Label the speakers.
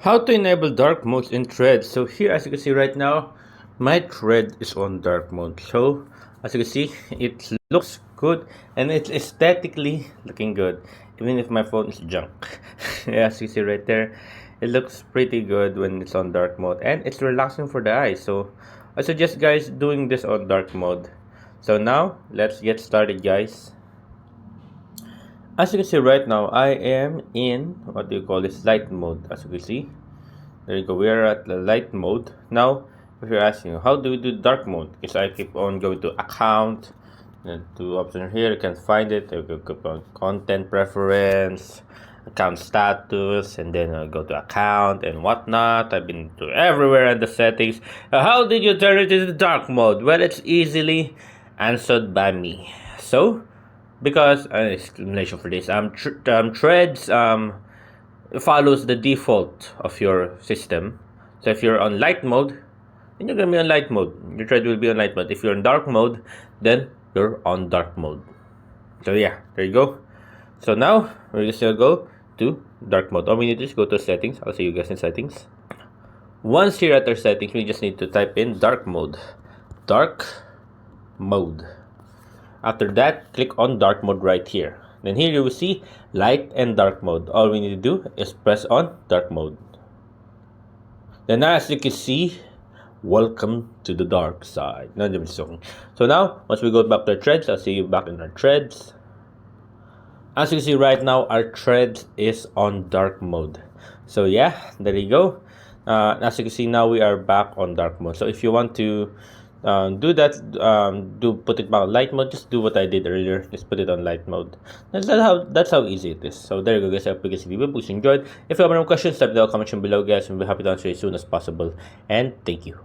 Speaker 1: How to enable dark modes in Threads. So here, as you can see right now, my thread is on dark mode. So as you can see, it looks good and it's aesthetically looking good, even if my phone is junk. As you see right there, it looks pretty good when it's on dark mode, and it's relaxing for the eyes. So I suggest guys doing this on dark mode. So now let's get started, guys. As you can see right now, I am in, what do you call this, light mode. As you can see, there you go, we are at the light mode. Now, if you're asking, how do we do dark mode? Because I keep on going to account, and to option here, you can find it. You can click on content preference, account status, and then go to account and whatnot. I've been to everywhere in the settings. How did you turn it into dark mode? Well, it's easily answered by me. So, because explanation for this, Threads follows the default of your system. So if you're on light mode, then you're gonna be on light mode. Your thread will be on light mode. If you're in dark mode, then you're on dark mode. So yeah, there you go. So now we're just gonna go to dark mode. All we need to is go to settings. I'll see you guys in settings. Once here at our settings, we just need to type in dark mode. Dark mode. After that, click on dark mode right here. Then here you will see light and dark mode. All we need to do is press on dark mode. Then as you can see, welcome to the dark side. No, I'm just joking. So now, once we go back to our threads, I'll see you back in our threads. As you can see right now, our threads is on dark mode. So yeah, there you go. As you can see now, we are back on dark mode. So if you want to do that, put it back on light mode, just do what I did earlier, just put it on light mode. That's how easy it is. So there you go, guys. I hope you guys enjoyed. If you have any questions, type in the comment section below, guys, and we'll be happy to answer as soon as possible. And thank you.